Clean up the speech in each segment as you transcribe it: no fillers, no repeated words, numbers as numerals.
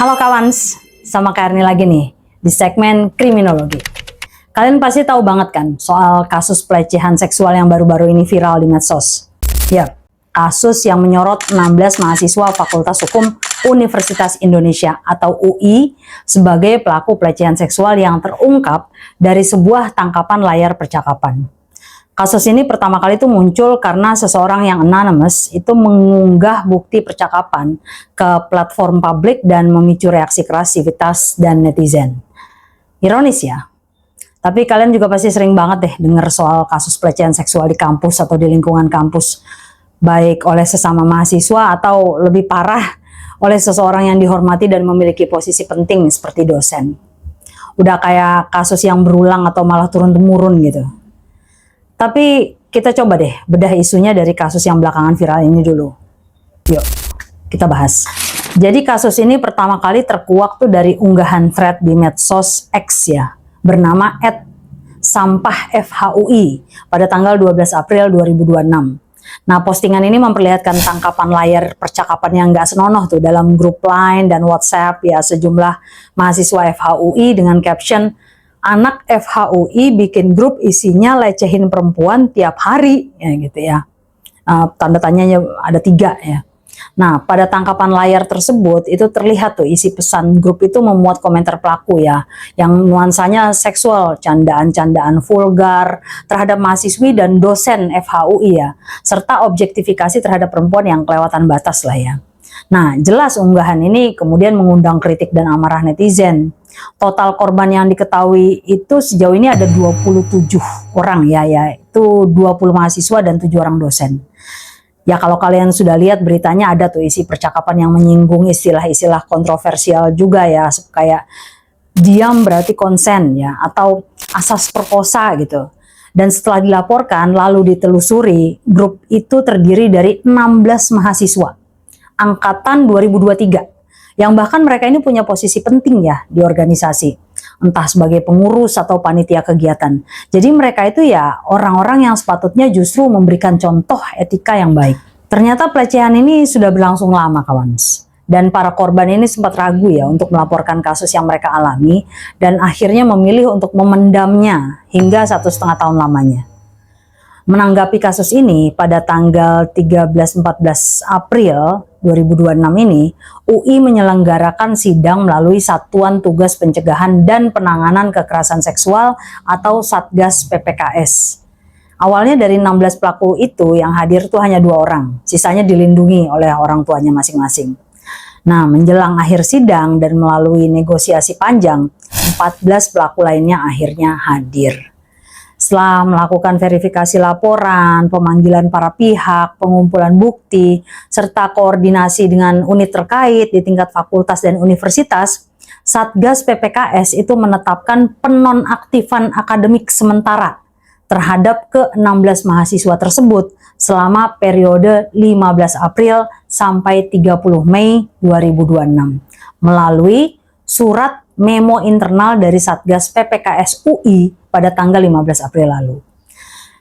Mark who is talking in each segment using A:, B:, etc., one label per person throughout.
A: Halo kawans, sama Kak Erni lagi nih di segmen kriminologi. Kalian pasti tahu banget kan soal kasus pelecehan seksual yang baru-baru ini viral di medsos. Ya, kasus yang menyorot 16 mahasiswa Fakultas Hukum Universitas Indonesia atau UI sebagai pelaku pelecehan seksual yang terungkap dari sebuah tangkapan layar percakapan. Kasus ini pertama kali itu muncul karena seseorang yang anonymous itu mengunggah bukti percakapan ke platform publik dan memicu reaksi keras civitas dan netizen. Ironis ya, tapi kalian juga pasti sering banget deh dengar soal kasus pelecehan seksual di kampus atau di lingkungan kampus, baik oleh sesama mahasiswa atau lebih parah oleh seseorang yang dihormati dan memiliki posisi penting seperti dosen. Udah kayak kasus yang berulang atau malah turun-temurun gitu. Tapi kita coba deh bedah isunya dari kasus yang belakangan viral ini dulu. Yuk, kita bahas. Jadi kasus ini pertama kali terkuak tuh dari unggahan thread di medsos X ya, bernama @sampahfhui pada tanggal 12 April 2026. Nah, postingan ini memperlihatkan tangkapan layar percakapan yang nggak senonoh tuh dalam grup Line dan WhatsApp ya sejumlah mahasiswa FHUI dengan caption, "Anak FHUI bikin grup isinya lecehin perempuan tiap hari," ya gitu ya. Tanda tanyanya ada 3 ya. Nah, pada tangkapan layar tersebut itu terlihat tuh isi pesan grup itu memuat komentar pelaku ya, yang nuansanya seksual, candaan-candaan vulgar terhadap mahasiswi dan dosen FHUI ya, serta objektifikasi terhadap perempuan yang kelewatan batas lah ya. Nah, jelas unggahan ini kemudian mengundang kritik dan amarah netizen. Total korban yang diketahui itu sejauh ini ada 27 orang ya, yaitu 20 mahasiswa dan 7 orang dosen. Ya kalau kalian sudah lihat beritanya ada tuh isi percakapan yang menyinggung istilah-istilah kontroversial juga ya, kayak diam berarti konsen ya, atau asas perkosa gitu. Dan setelah dilaporkan lalu ditelusuri, grup itu terdiri dari 16 mahasiswa angkatan 2023 yang bahkan mereka ini punya posisi penting ya di organisasi, entah sebagai pengurus atau panitia kegiatan. Jadi mereka itu ya orang-orang yang sepatutnya justru memberikan contoh etika yang baik. Ternyata pelecehan ini sudah berlangsung lama kawans, dan para korban ini sempat ragu ya untuk melaporkan kasus yang mereka alami dan akhirnya memilih untuk memendamnya hingga 1,5 tahun lamanya. Menanggapi kasus ini, pada tanggal 13-14 April 2026 ini, UI menyelenggarakan sidang melalui Satuan Tugas Pencegahan dan Penanganan Kekerasan Seksual atau Satgas PPKS. Awalnya dari 16 pelaku itu yang hadir tuh hanya 2 orang, sisanya dilindungi oleh orang tuanya masing-masing. Nah, menjelang akhir sidang dan melalui negosiasi panjang, 14 pelaku lainnya akhirnya hadir. Setelah melakukan verifikasi laporan, pemanggilan para pihak, pengumpulan bukti, serta koordinasi dengan unit terkait di tingkat fakultas dan universitas, Satgas PPKS itu menetapkan penonaktifan akademik sementara terhadap ke-16 mahasiswa tersebut selama periode 15 April sampai 30 Mei 2026 melalui surat memo internal dari Satgas PPKS UI pada tanggal 15 April lalu.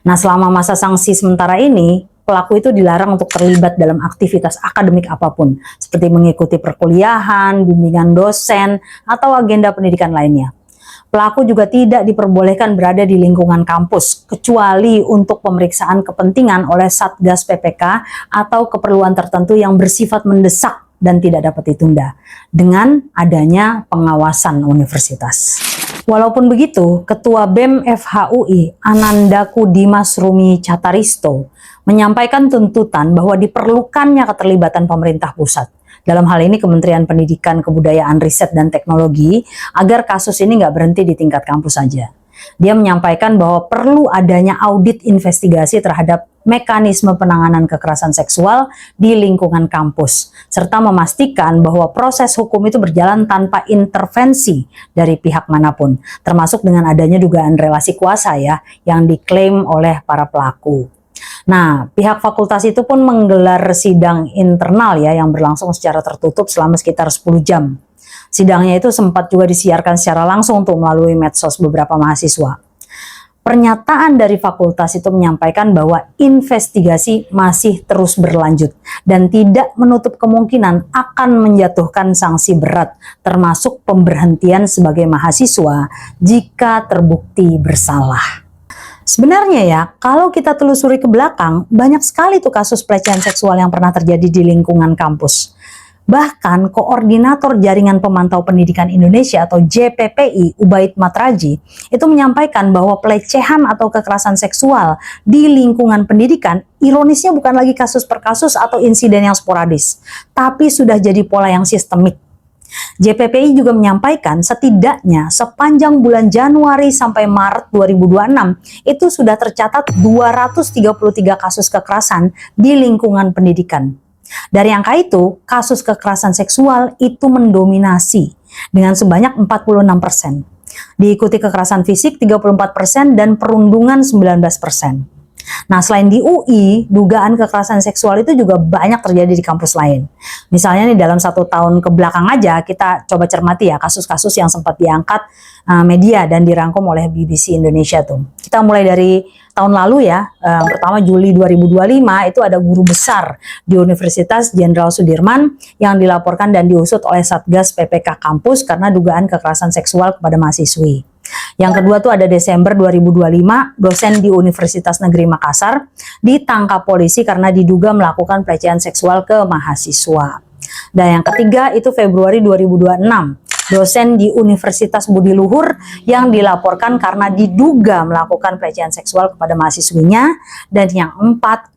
A: Nah, selama masa sanksi sementara ini, pelaku itu dilarang untuk terlibat dalam aktivitas akademik apapun, seperti mengikuti perkuliahan, bimbingan dosen, atau agenda pendidikan lainnya. Pelaku juga tidak diperbolehkan berada di lingkungan kampus, kecuali untuk pemeriksaan kepentingan oleh Satgas PPK atau keperluan tertentu yang bersifat mendesak dan tidak dapat ditunda dengan adanya pengawasan universitas. Walaupun begitu, Ketua BEM FHUI Anandaku Dimas Rumi Cataristo menyampaikan tuntutan bahwa diperlukannya keterlibatan pemerintah pusat. Dalam hal ini Kementerian Pendidikan, Kebudayaan, Riset, dan Teknologi agar kasus ini nggak berhenti di tingkat kampus saja. Dia menyampaikan bahwa perlu adanya audit investigasi terhadap mekanisme penanganan kekerasan seksual di lingkungan kampus, serta memastikan bahwa proses hukum itu berjalan tanpa intervensi dari pihak manapun, termasuk dengan adanya dugaan relasi kuasa ya, yang diklaim oleh para pelaku. Nah, pihak fakultas itu pun menggelar sidang internal ya, yang berlangsung secara tertutup selama sekitar 10 jam. Sidangnya itu sempat juga disiarkan secara langsung tuh melalui medsos beberapa mahasiswa. Pernyataan dari fakultas itu menyampaikan bahwa investigasi masih terus berlanjut dan tidak menutup kemungkinan akan menjatuhkan sanksi berat, termasuk pemberhentian sebagai mahasiswa jika terbukti bersalah. Sebenarnya ya, kalau kita telusuri ke belakang, banyak sekali tuh kasus pelecehan seksual yang pernah terjadi di lingkungan kampus. Bahkan Koordinator Jaringan Pemantau Pendidikan Indonesia atau JPPI, Ubaid Matraji, itu menyampaikan bahwa pelecehan atau kekerasan seksual di lingkungan pendidikan ironisnya bukan lagi kasus per kasus atau insiden yang sporadis, tapi sudah jadi pola yang sistemik. JPPI juga menyampaikan setidaknya sepanjang bulan Januari sampai Maret 2026 itu sudah tercatat 233 kasus kekerasan di lingkungan pendidikan. Dari angka itu, kasus kekerasan seksual itu mendominasi dengan sebanyak 46%. Diikuti kekerasan fisik 34% dan perundungan 19%. Nah, selain di UI, dugaan kekerasan seksual itu juga banyak terjadi di kampus lain. Misalnya nih dalam 1 tahun ke belakang aja kita coba cermati ya kasus-kasus yang sempat diangkat media dan dirangkum oleh BBC Indonesia tuh. Kita mulai dari tahun lalu ya, pertama Juli 2025 itu ada guru besar di Universitas Jenderal Sudirman yang dilaporkan dan diusut oleh Satgas PPK kampus karena dugaan kekerasan seksual kepada mahasiswi. Yang kedua tuh ada Desember 2025, dosen di Universitas Negeri Makassar ditangkap polisi karena diduga melakukan pelecehan seksual ke mahasiswa. Dan yang ketiga itu Februari 2026, dosen di Universitas Budi Luhur yang dilaporkan karena diduga melakukan pelecehan seksual kepada mahasiswinya. Dan yang empat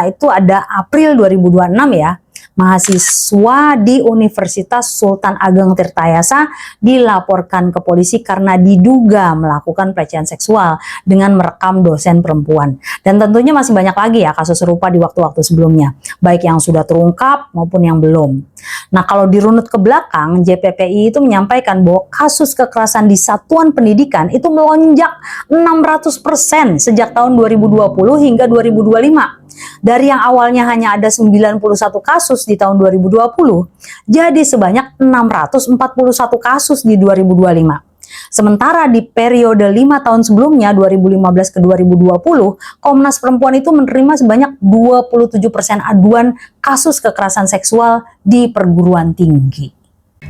A: itu ada April 2026 ya, mahasiswa di Universitas Sultan Ageng Tirtayasa dilaporkan ke polisi karena diduga melakukan pelecehan seksual dengan merekam dosen perempuan. Dan tentunya masih banyak lagi ya kasus serupa di waktu-waktu sebelumnya, baik yang sudah terungkap maupun yang belum. Nah, kalau dirunut ke belakang, JPPI itu menyampaikan bahwa kasus kekerasan di satuan pendidikan itu melonjak 600% sejak tahun 2020 hingga 2025. Dari yang awalnya hanya ada 91 kasus di tahun 2020, jadi sebanyak 641 kasus di 2025. Sementara di periode 5 tahun sebelumnya, 2015 ke 2020, Komnas Perempuan itu menerima sebanyak 27% aduan kasus kekerasan seksual di perguruan tinggi.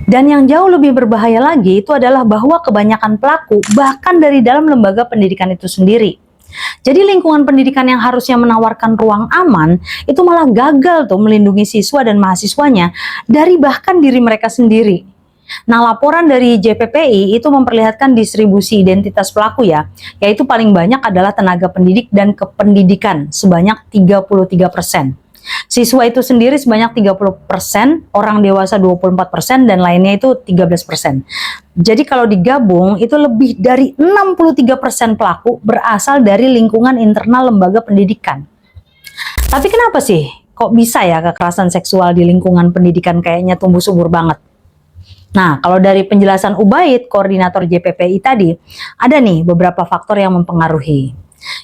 A: Dan yang jauh lebih berbahaya lagi itu adalah bahwa kebanyakan pelaku bahkan dari dalam lembaga pendidikan itu sendiri. Jadi lingkungan pendidikan yang harusnya menawarkan ruang aman itu malah gagal tuh melindungi siswa dan mahasiswanya dari bahkan diri mereka sendiri. Nah, laporan dari JPPI itu memperlihatkan distribusi identitas pelaku ya, yaitu paling banyak adalah tenaga pendidik dan kependidikan sebanyak 33%. Siswa itu sendiri sebanyak 30%, orang dewasa 24%, dan lainnya itu 13%. Jadi kalau digabung itu lebih dari 63% pelaku berasal dari lingkungan internal lembaga pendidikan. Tapi kenapa sih kok bisa ya kekerasan seksual di lingkungan pendidikan kayaknya tumbuh subur banget? Nah, kalau dari penjelasan Ubaid, koordinator JPPI tadi, ada nih beberapa faktor yang mempengaruhi.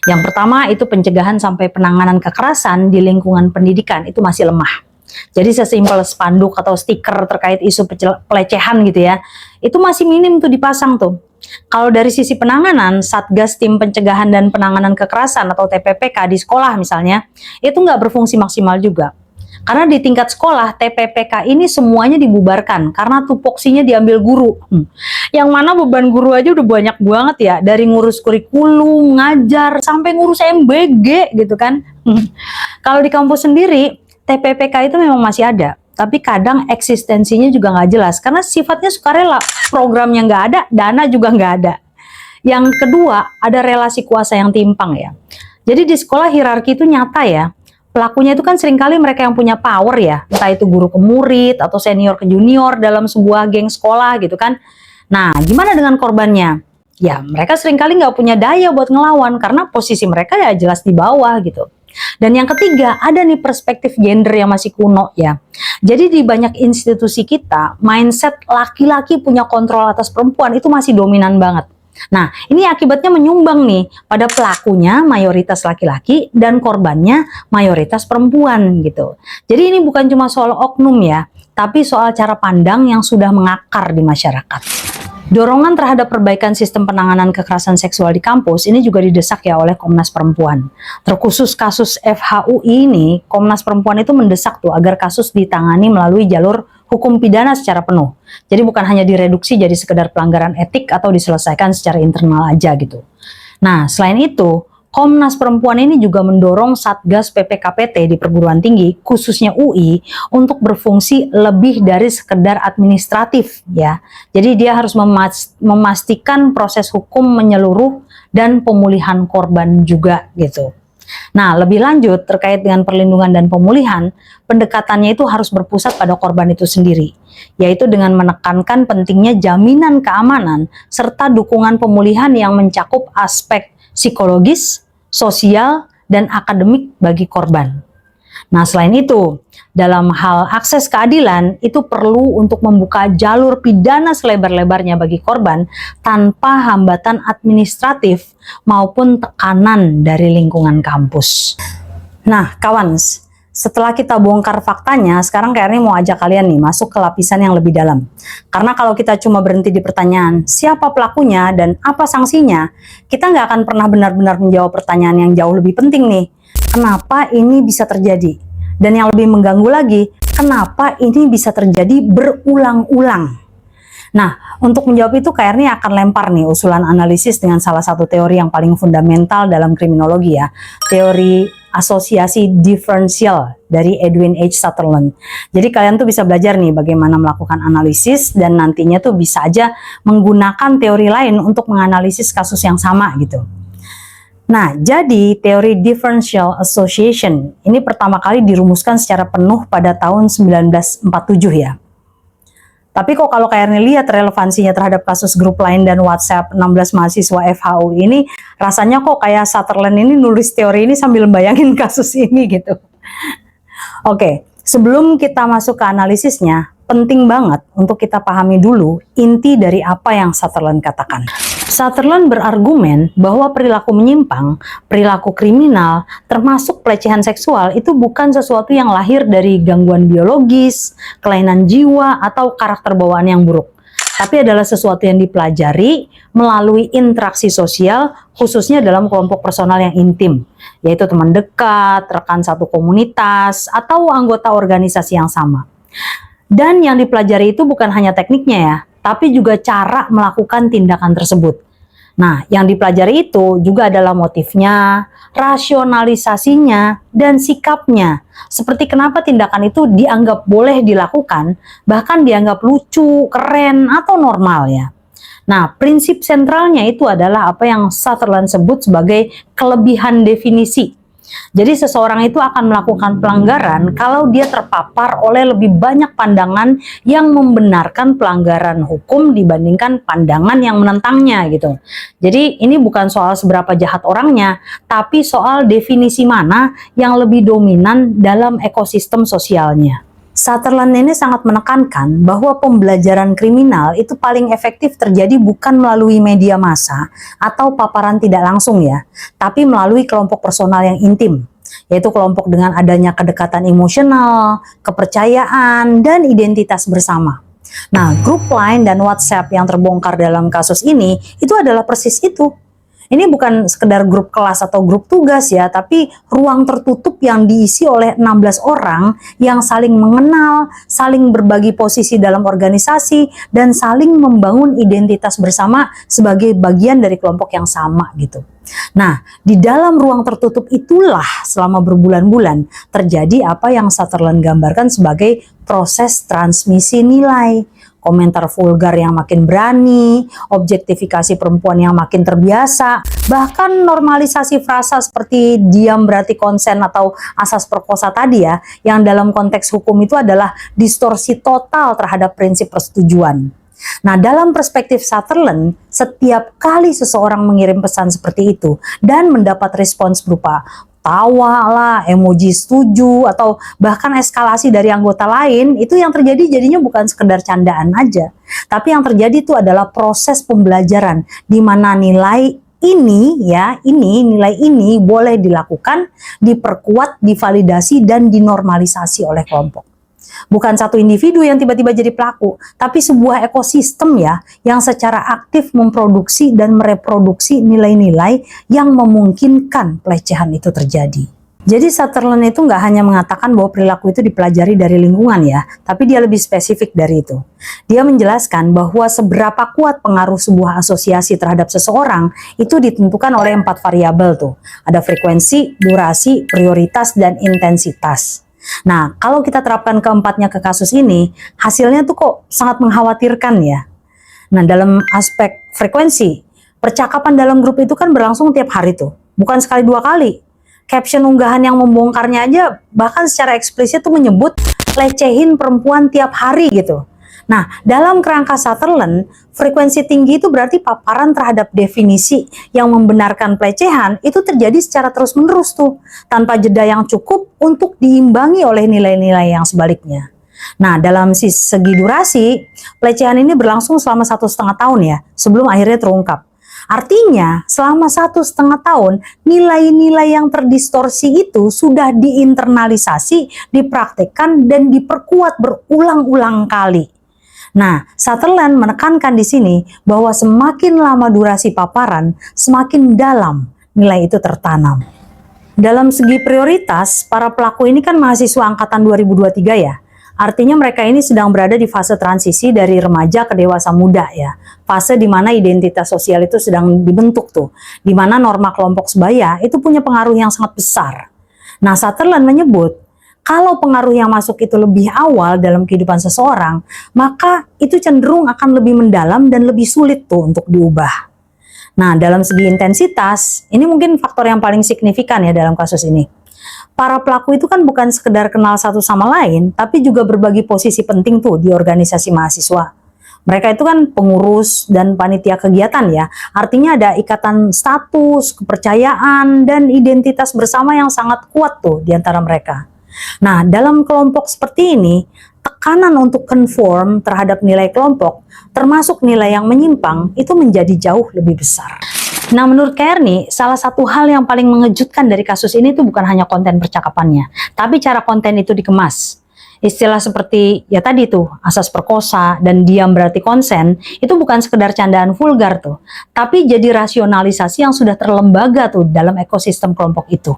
A: Yang pertama itu pencegahan sampai penanganan kekerasan di lingkungan pendidikan itu masih lemah. Jadi sesimpel spanduk atau stiker terkait isu pelecehan gitu ya, itu masih minim tuh dipasang tuh. Kalau dari sisi penanganan, Satgas Tim Pencegahan dan Penanganan Kekerasan atau TPPK di sekolah misalnya, itu nggak berfungsi maksimal juga. Karena di tingkat sekolah, TPPK ini semuanya dibubarkan karena tupoksinya diambil guru. Yang mana beban guru aja udah banyak banget ya, dari ngurus kurikulum, ngajar, sampai ngurus MBG gitu kan. Kalau di kampus sendiri, TPPK itu memang masih ada, tapi kadang eksistensinya juga nggak jelas karena sifatnya sukarela, programnya nggak ada, dana juga nggak ada. Yang kedua, ada relasi kuasa yang timpang ya. Jadi di sekolah hierarki itu nyata ya. Pelakunya itu kan seringkali mereka yang punya power ya, entah itu guru ke murid atau senior ke junior dalam sebuah geng sekolah gitu kan. Nah, gimana dengan korbannya? Ya, mereka seringkali nggak punya daya buat ngelawan karena posisi mereka ya jelas di bawah gitu. Dan yang ketiga, ada nih perspektif gender yang masih kuno ya. Jadi di banyak institusi kita, mindset laki-laki punya kontrol atas perempuan itu masih dominan banget. Nah, ini akibatnya menyumbang nih pada pelakunya mayoritas laki-laki dan korbannya mayoritas perempuan gitu. Jadi ini bukan cuma soal oknum ya, tapi soal cara pandang yang sudah mengakar di masyarakat. Dorongan terhadap perbaikan sistem penanganan kekerasan seksual di kampus ini juga didesak ya oleh Komnas Perempuan. Terkhusus kasus FHUI ini, Komnas Perempuan itu mendesak tuh agar kasus ditangani melalui jalur hukum pidana secara penuh. Jadi bukan hanya direduksi jadi sekedar pelanggaran etik atau diselesaikan secara internal aja gitu. Nah, selain itu, Komnas Perempuan ini juga mendorong Satgas PPKPT di perguruan tinggi, khususnya UI, untuk berfungsi lebih dari sekedar administratif ya. Jadi dia harus memastikan proses hukum menyeluruh dan pemulihan korban juga gitu. Nah, lebih lanjut terkait dengan perlindungan dan pemulihan, pendekatannya itu harus berpusat pada korban itu sendiri, yaitu dengan menekankan pentingnya jaminan keamanan serta dukungan pemulihan yang mencakup aspek psikologis, sosial, dan akademik bagi korban. Nah, selain itu, dalam hal akses keadilan itu perlu untuk membuka jalur pidana selebar-lebarnya bagi korban tanpa hambatan administratif maupun tekanan dari lingkungan kampus. Nah, kawan, setelah kita bongkar faktanya, sekarang kayaknya mau ajak kalian nih masuk ke lapisan yang lebih dalam. Karena kalau kita cuma berhenti di pertanyaan siapa pelakunya dan apa sanksinya, kita nggak akan pernah benar-benar menjawab pertanyaan yang jauh lebih penting nih. Kenapa ini bisa terjadi? Dan yang lebih mengganggu lagi, kenapa ini bisa terjadi berulang-ulang? Nah, untuk menjawab itu KRNI akan lempar nih usulan analisis dengan salah satu teori yang paling fundamental dalam kriminologi ya, teori asosiasi diferensial dari Edwin H. Sutherland. Jadi kalian tuh bisa belajar nih bagaimana melakukan analisis dan nantinya tuh bisa aja menggunakan teori lain untuk menganalisis kasus yang sama gitu. Nah, jadi teori differential association ini pertama kali dirumuskan secara penuh pada tahun 1947 ya. Tapi kok kalau kalian lihat relevansinya terhadap kasus grup lain dan WhatsApp 16 mahasiswa FHU ini, rasanya kok kayak Sutherland ini nulis teori ini sambil bayangin kasus ini gitu. Oke, sebelum kita masuk ke analisisnya, penting banget untuk kita pahami dulu inti dari apa yang Sutherland katakan. Sutherland berargumen bahwa perilaku menyimpang, perilaku kriminal, termasuk pelecehan seksual itu bukan sesuatu yang lahir dari gangguan biologis, kelainan jiwa, atau karakter bawaan yang buruk. Tapi adalah sesuatu yang dipelajari melalui interaksi sosial, khususnya dalam kelompok personal yang intim, yaitu teman dekat, rekan satu komunitas, atau anggota organisasi yang sama. Dan yang dipelajari itu bukan hanya tekniknya ya, tapi juga cara melakukan tindakan tersebut. Nah, yang dipelajari itu juga adalah motifnya, rasionalisasinya, dan sikapnya. Seperti kenapa tindakan itu dianggap boleh dilakukan, bahkan dianggap lucu, keren, atau normal ya. Nah, prinsip sentralnya itu adalah apa yang Sutherland sebut sebagai kelebihan definisi. Jadi seseorang itu akan melakukan pelanggaran kalau dia terpapar oleh lebih banyak pandangan yang membenarkan pelanggaran hukum dibandingkan pandangan yang menentangnya gitu. Jadi ini bukan soal seberapa jahat orangnya, tapi soal definisi mana yang lebih dominan dalam ekosistem sosialnya. Sutherland ini sangat menekankan bahwa pembelajaran kriminal itu paling efektif terjadi bukan melalui media massa atau paparan tidak langsung ya, tapi melalui kelompok personal yang intim, yaitu kelompok dengan adanya kedekatan emosional, kepercayaan, dan identitas bersama. Nah, grup Line dan WhatsApp yang terbongkar dalam kasus ini itu adalah persis itu. Ini bukan sekedar grup kelas atau grup tugas ya, tapi ruang tertutup yang diisi oleh 16 orang yang saling mengenal, saling berbagi posisi dalam organisasi, dan saling membangun identitas bersama sebagai bagian dari kelompok yang sama gitu. Nah, di dalam ruang tertutup itulah selama berbulan-bulan terjadi apa yang Sutherland gambarkan sebagai proses transmisi nilai. Komentar vulgar yang makin berani, objektifikasi perempuan yang makin terbiasa, bahkan normalisasi frasa seperti diam berarti konsen atau asas perkosa tadi ya, yang dalam konteks hukum itu adalah distorsi total terhadap prinsip persetujuan. Nah, dalam perspektif Sutherland, setiap kali seseorang mengirim pesan seperti itu dan mendapat respons berupa tawa lah, emoji setuju, atau bahkan eskalasi dari anggota lain, itu yang terjadi jadinya bukan sekedar candaan aja. Tapi yang terjadi itu adalah proses pembelajaran di mana nilai ini ya, nilai ini boleh dilakukan, diperkuat, divalidasi, dan dinormalisasi oleh kelompok. Bukan satu individu yang tiba-tiba jadi pelaku, tapi sebuah ekosistem ya, yang secara aktif memproduksi dan mereproduksi nilai-nilai yang memungkinkan pelecehan itu terjadi. Jadi Sutherland itu nggak hanya mengatakan bahwa perilaku itu dipelajari dari lingkungan ya, tapi dia lebih spesifik dari itu. Dia menjelaskan bahwa seberapa kuat pengaruh sebuah asosiasi terhadap seseorang itu ditentukan oleh 4 variabel tuh. Ada frekuensi, durasi, prioritas, dan intensitas. Nah, kalau kita terapkan keempatnya ke kasus ini, hasilnya tuh kok sangat mengkhawatirkan ya. Nah, dalam aspek frekuensi, percakapan dalam grup itu kan berlangsung tiap hari tuh, bukan sekali 2 kali. Caption unggahan yang membongkarnya aja bahkan secara eksplisit tuh menyebut lecehin perempuan tiap hari gitu. Nah, dalam kerangka Sutherland, frekuensi tinggi itu berarti paparan terhadap definisi yang membenarkan pelecehan itu terjadi secara terus-menerus tuh, tanpa jeda yang cukup untuk diimbangi oleh nilai-nilai yang sebaliknya. Nah, dalam segi durasi, pelecehan ini berlangsung selama 1,5 tahun ya, sebelum akhirnya terungkap. Artinya, selama 1,5 tahun, nilai-nilai yang terdistorsi itu sudah diinternalisasi, dipraktekkan, dan diperkuat berulang-ulang kali. Nah, Sutherland menekankan di sini bahwa semakin lama durasi paparan, semakin dalam nilai itu tertanam. Dalam segi prioritas, para pelaku ini kan mahasiswa angkatan 2023 ya. Artinya mereka ini sedang berada di fase transisi dari remaja ke dewasa muda ya. Fase di mana identitas sosial itu sedang dibentuk tuh. Di mana norma kelompok sebaya itu punya pengaruh yang sangat besar. Nah, Sutherland menyebut, kalau pengaruh yang masuk itu lebih awal dalam kehidupan seseorang, maka itu cenderung akan lebih mendalam dan lebih sulit tuh untuk diubah. Nah, dalam segi intensitas, ini mungkin faktor yang paling signifikan ya dalam kasus ini. Para pelaku itu kan bukan sekedar kenal satu sama lain, tapi juga berbagi posisi penting tuh di organisasi mahasiswa. Mereka itu kan pengurus dan panitia kegiatan ya, artinya ada ikatan status, kepercayaan, dan identitas bersama yang sangat kuat tuh di antara mereka. Nah, dalam kelompok seperti ini, tekanan untuk conform terhadap nilai kelompok, termasuk nilai yang menyimpang, itu menjadi jauh lebih besar. Nah, menurut Kearney, salah satu hal yang paling mengejutkan dari kasus ini itu bukan hanya konten percakapannya, tapi cara konten itu dikemas. Istilah seperti, ya tadi tuh, asas perkosa dan diam berarti konsen, itu bukan sekedar candaan vulgar tuh, tapi jadi rasionalisasi yang sudah terlembaga tuh dalam ekosistem kelompok itu.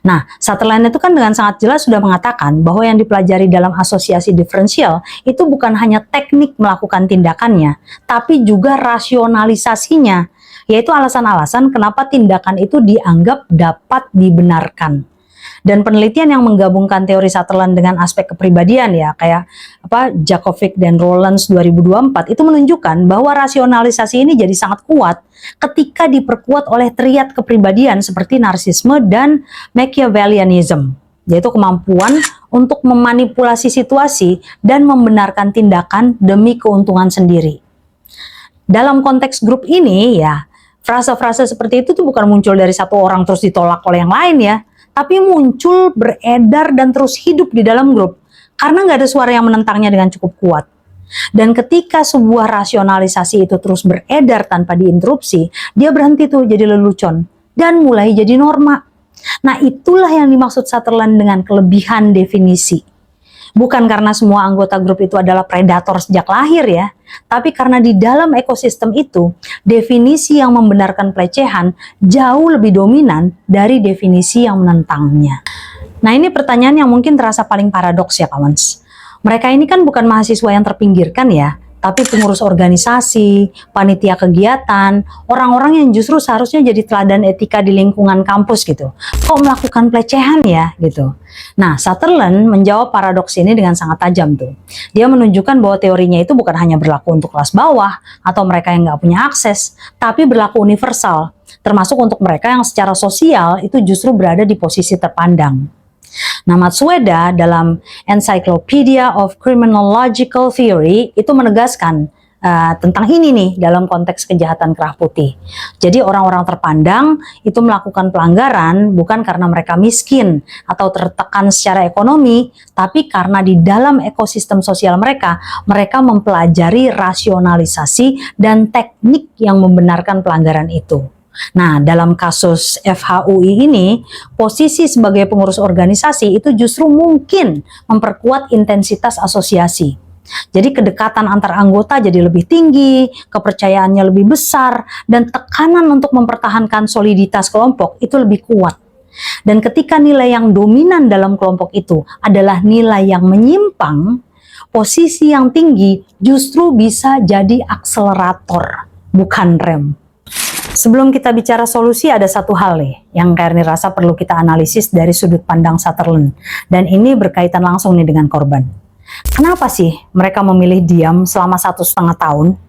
A: Nah, Sutherland itu kan dengan sangat jelas sudah mengatakan bahwa yang dipelajari dalam asosiasi diferensial itu bukan hanya teknik melakukan tindakannya, tapi juga rasionalisasinya, yaitu alasan-alasan kenapa tindakan itu dianggap dapat dibenarkan. Dan penelitian yang menggabungkan teori Sutherland dengan aspek kepribadian ya, kayak Jakovic dan Rollins 2024 itu menunjukkan bahwa rasionalisasi ini jadi sangat kuat ketika diperkuat oleh triad kepribadian seperti narsisme dan Machiavellianism, yaitu kemampuan untuk memanipulasi situasi dan membenarkan tindakan demi keuntungan sendiri. Dalam konteks grup ini ya, frasa-frasa seperti itu tuh bukan muncul dari satu orang terus ditolak oleh yang lain ya, tapi muncul, beredar, dan terus hidup di dalam grup karena nggak ada suara yang menentangnya dengan cukup kuat. Dan ketika sebuah rasionalisasi itu terus beredar tanpa diinterupsi, dia berhenti tuh jadi lelucon dan mulai jadi norma. Nah, itulah yang dimaksud Sutherland dengan kelebihan definisi. Bukan karena semua anggota grup itu adalah predator sejak lahir ya, tapi karena di dalam ekosistem itu, definisi yang membenarkan pelecehan jauh lebih dominan dari definisi yang menentangnya. Nah, ini pertanyaan yang mungkin terasa paling paradoks ya kawan. Mereka ini kan bukan mahasiswa yang terpinggirkan ya, tapi pengurus organisasi, panitia kegiatan, orang-orang yang justru seharusnya jadi teladan etika di lingkungan kampus gitu. Kok melakukan pelecehan ya gitu. Nah, Sutherland menjawab paradoks ini dengan sangat tajam tuh. Dia menunjukkan bahwa teorinya itu bukan hanya berlaku untuk kelas bawah atau mereka yang nggak punya akses, tapi berlaku universal, termasuk untuk mereka yang secara sosial itu justru berada di posisi terpandang. Nah, Matsueda dalam Encyclopedia of Criminological Theory itu menegaskan tentang ini nih dalam konteks kejahatan kerah putih. Jadi orang-orang terpandang itu melakukan pelanggaran bukan karena mereka miskin atau tertekan secara ekonomi, tapi karena di dalam ekosistem sosial mereka mempelajari rasionalisasi dan teknik yang membenarkan pelanggaran itu. Nah, dalam kasus FHUI ini, posisi sebagai pengurus organisasi itu justru mungkin memperkuat intensitas asosiasi. Jadi kedekatan antar anggota jadi lebih tinggi, kepercayaannya lebih besar, dan tekanan untuk mempertahankan soliditas kelompok itu lebih kuat. Dan ketika nilai yang dominan dalam kelompok itu adalah nilai yang menyimpang, posisi yang tinggi justru bisa jadi akselerator, bukan rem. Sebelum kita bicara solusi, ada satu hal nih yang Kairni rasa perlu kita analisis dari sudut pandang Sutherland. Dan ini berkaitan langsung nih dengan korban. Kenapa sih mereka memilih diam selama 1,5 tahun?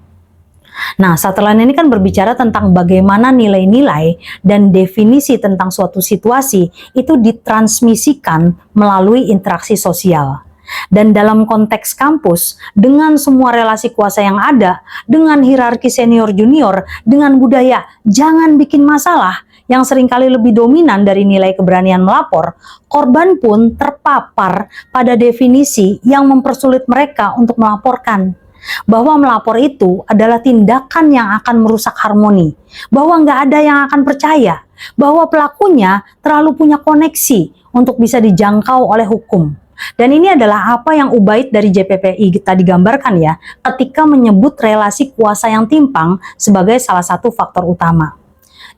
A: Nah, Sutherland ini kan berbicara tentang bagaimana nilai-nilai dan definisi tentang suatu situasi itu ditransmisikan melalui interaksi sosial. Dan dalam konteks kampus, dengan semua relasi kuasa yang ada, dengan hierarki senior junior, dengan budaya jangan bikin masalah yang seringkali lebih dominan dari nilai keberanian melapor, korban pun terpapar pada definisi yang mempersulit mereka untuk melaporkan. Bahwa melapor itu adalah tindakan yang akan merusak harmoni, bahwa nggak ada yang akan percaya, bahwa pelakunya terlalu punya koneksi untuk bisa dijangkau oleh hukum. Dan ini adalah apa yang Ubaid dari JPPI tadi gambarkan ya, ketika menyebut relasi kuasa yang timpang sebagai salah satu faktor utama.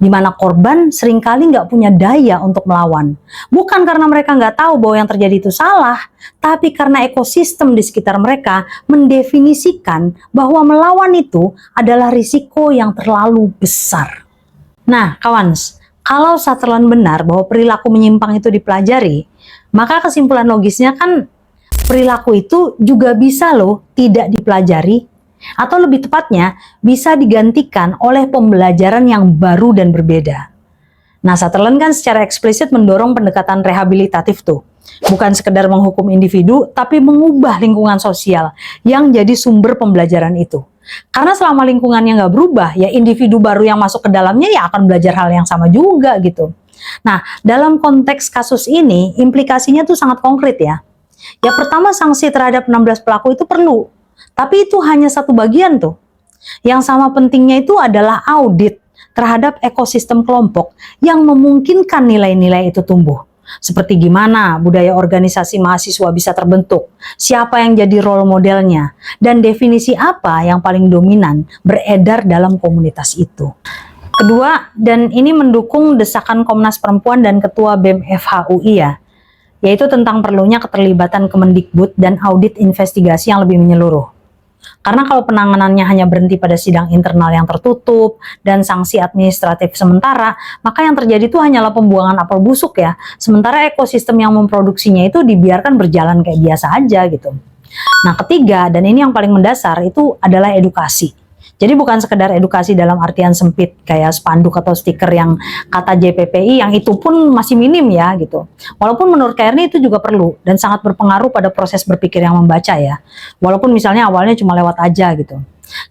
A: Di mana korban seringkali nggak punya daya untuk melawan. Bukan karena mereka nggak tahu bahwa yang terjadi itu salah, tapi karena ekosistem di sekitar mereka mendefinisikan bahwa melawan itu adalah risiko yang terlalu besar. Nah, kawans, kalau Sutherland benar bahwa perilaku menyimpang itu dipelajari, maka kesimpulan logisnya kan perilaku itu juga bisa loh tidak dipelajari, atau lebih tepatnya bisa digantikan oleh pembelajaran yang baru dan berbeda. Nah, Sutherland kan secara eksplisit mendorong pendekatan rehabilitatif tuh. Bukan sekedar menghukum individu, tapi mengubah lingkungan sosial yang jadi sumber pembelajaran itu. Karena selama lingkungannya nggak berubah, ya individu baru yang masuk ke dalamnya ya akan belajar hal yang sama juga gitu. Nah, dalam konteks kasus ini, implikasinya tuh sangat konkret ya. Ya pertama, sanksi terhadap 16 pelaku itu perlu. Tapi itu hanya satu bagian tuh. Yang sama pentingnya itu adalah audit terhadap ekosistem kelompok yang memungkinkan nilai-nilai itu tumbuh. Seperti gimana budaya organisasi mahasiswa bisa terbentuk, siapa yang jadi role modelnya, dan definisi apa yang paling dominan beredar dalam komunitas itu. Kedua, dan ini mendukung desakan Komnas Perempuan dan Ketua BEM FHUI ya, yaitu tentang perlunya keterlibatan Kemendikbud dan audit investigasi yang lebih menyeluruh. Karena kalau penanganannya hanya berhenti pada sidang internal yang tertutup dan sanksi administratif sementara, maka yang terjadi itu hanyalah pembuangan apel busuk ya, sementara ekosistem yang memproduksinya itu dibiarkan berjalan kayak biasa aja gitu. Nah, ketiga, dan ini yang paling mendasar, itu adalah edukasi. Jadi bukan sekedar edukasi dalam artian sempit kayak spanduk atau stiker yang kata JPPI yang itu pun masih minim ya gitu. Walaupun menurut Kairni itu juga perlu dan sangat berpengaruh pada proses berpikir yang membaca ya. Walaupun misalnya awalnya cuma lewat aja gitu.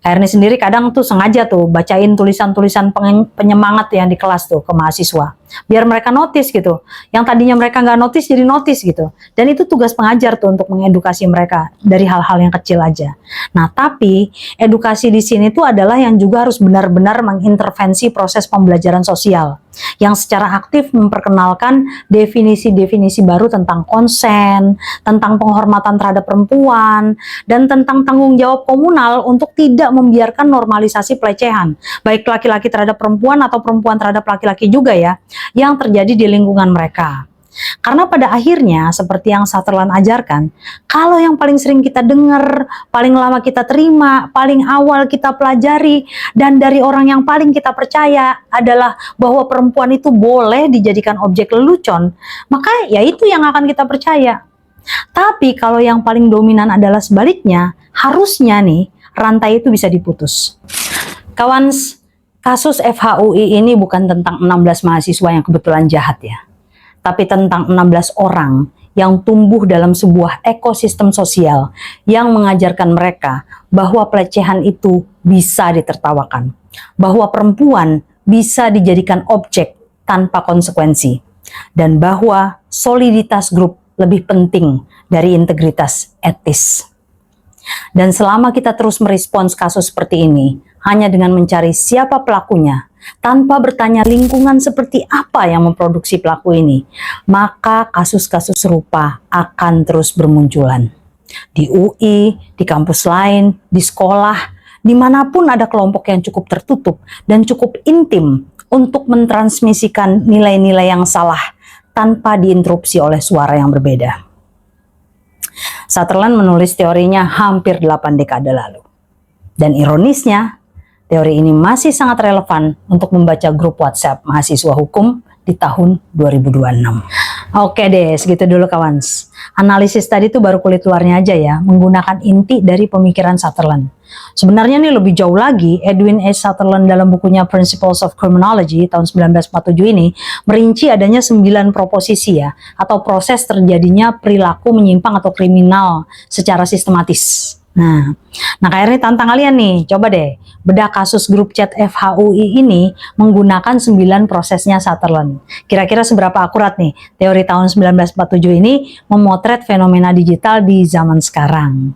A: Kairni sendiri kadang tuh sengaja tuh bacain tulisan-tulisan penyemangat yang di kelas tuh ke mahasiswa. Biar mereka notice gitu. Yang tadinya mereka nggak notice jadi notice gitu. Dan itu tugas pengajar tuh untuk mengedukasi mereka dari hal-hal yang kecil aja. Nah, tapi edukasi di sini tuh adalah yang juga harus benar-benar mengintervensi proses pembelajaran sosial. Yang secara aktif memperkenalkan definisi-definisi baru tentang konsen, tentang penghormatan terhadap perempuan, dan tentang tanggung jawab komunal untuk tidak membiarkan normalisasi pelecehan, baik laki-laki terhadap perempuan atau perempuan terhadap laki-laki juga ya, yang terjadi di lingkungan mereka. Karena pada akhirnya, seperti yang Sutherland ajarkan, kalau yang paling sering kita dengar, paling lama kita terima, paling awal kita pelajari, dan dari orang yang paling kita percaya adalah bahwa perempuan itu boleh dijadikan objek lelucon, maka ya itu yang akan kita percaya. Tapi kalau yang paling dominan adalah sebaliknya, harusnya nih, rantai itu bisa diputus. Kawan, kasus FHUI ini bukan tentang 16 mahasiswa yang kebetulan jahat ya. Tapi tentang 16 orang yang tumbuh dalam sebuah ekosistem sosial yang mengajarkan mereka bahwa pelecehan itu bisa ditertawakan, bahwa perempuan bisa dijadikan objek tanpa konsekuensi, dan bahwa soliditas grup lebih penting dari integritas etis. Dan selama kita terus merespons kasus seperti ini, hanya dengan mencari siapa pelakunya tanpa bertanya lingkungan seperti apa yang memproduksi pelaku ini, maka kasus-kasus serupa akan terus bermunculan. Di UI, di kampus lain, di sekolah, dimanapun ada kelompok yang cukup tertutup dan cukup intim untuk mentransmisikan nilai-nilai yang salah tanpa diinterupsi oleh suara yang berbeda. Sutherland menulis teorinya hampir 8 dekade lalu. Dan ironisnya, teori ini masih sangat relevan untuk membaca grup WhatsApp mahasiswa hukum di tahun 2026. Oke deh, segitu dulu kawan. Analisis tadi tuh baru kulit luarnya aja ya, menggunakan inti dari pemikiran Sutherland. Sebenarnya nih lebih jauh lagi, Edwin A. Sutherland dalam bukunya Principles of Criminology tahun 1947 ini merinci adanya 9 proposisi ya, atau proses terjadinya perilaku menyimpang atau kriminal secara sistematis. Nah KRN tantang kalian nih, coba deh bedah kasus grup chat FHUI ini menggunakan 9 prosesnya Sutherland. Kira-kira seberapa akurat nih teori tahun 1947 ini memotret fenomena digital di zaman sekarang.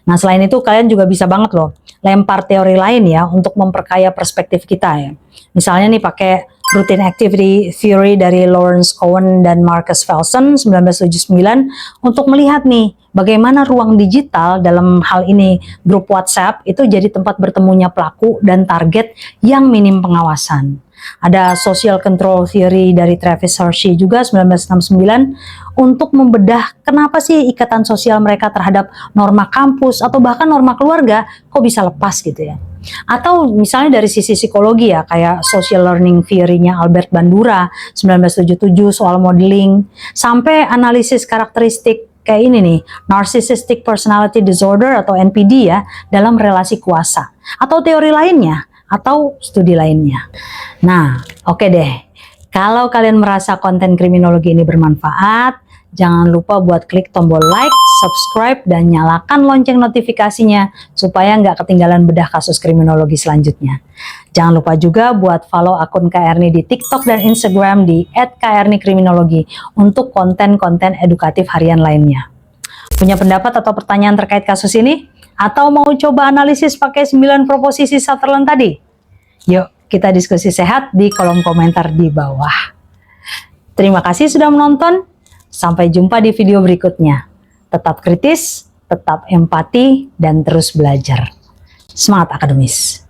A: Nah selain itu kalian juga bisa banget loh lempar teori lain ya untuk memperkaya perspektif kita ya. Misalnya nih pakai Routine Activity Theory dari Lawrence Cohen dan Marcus Felsen 1979 untuk melihat nih bagaimana ruang digital dalam hal ini grup WhatsApp itu jadi tempat bertemunya pelaku dan target yang minim pengawasan. Ada Social Control Theory dari Travis Hershey juga 1969 untuk membedah kenapa sih ikatan sosial mereka terhadap norma kampus atau bahkan norma keluarga kok bisa lepas gitu ya. Atau misalnya dari sisi psikologi ya, kayak social learning theory-nya Albert Bandura 1977 soal modeling, sampai analisis karakteristik kayak ini nih, narcissistic personality disorder atau NPD ya, dalam relasi kuasa, atau teori lainnya, atau studi lainnya. Nah, oke deh. Kalau kalian merasa konten kriminologi ini bermanfaat, jangan lupa buat klik tombol like, subscribe, dan nyalakan lonceng notifikasinya supaya nggak ketinggalan bedah kasus kriminologi selanjutnya. Jangan lupa juga buat follow akun Kak Erni di TikTok dan Instagram di @kernikriminologi untuk konten-konten edukatif harian lainnya. Punya pendapat atau pertanyaan terkait kasus ini? Atau mau coba analisis pakai 9 proposisi Sutherland tadi? Yuk, kita diskusi sehat di kolom komentar di bawah. Terima kasih sudah menonton. Sampai jumpa di video berikutnya. Tetap kritis, tetap empati, dan terus belajar. Semangat akademis!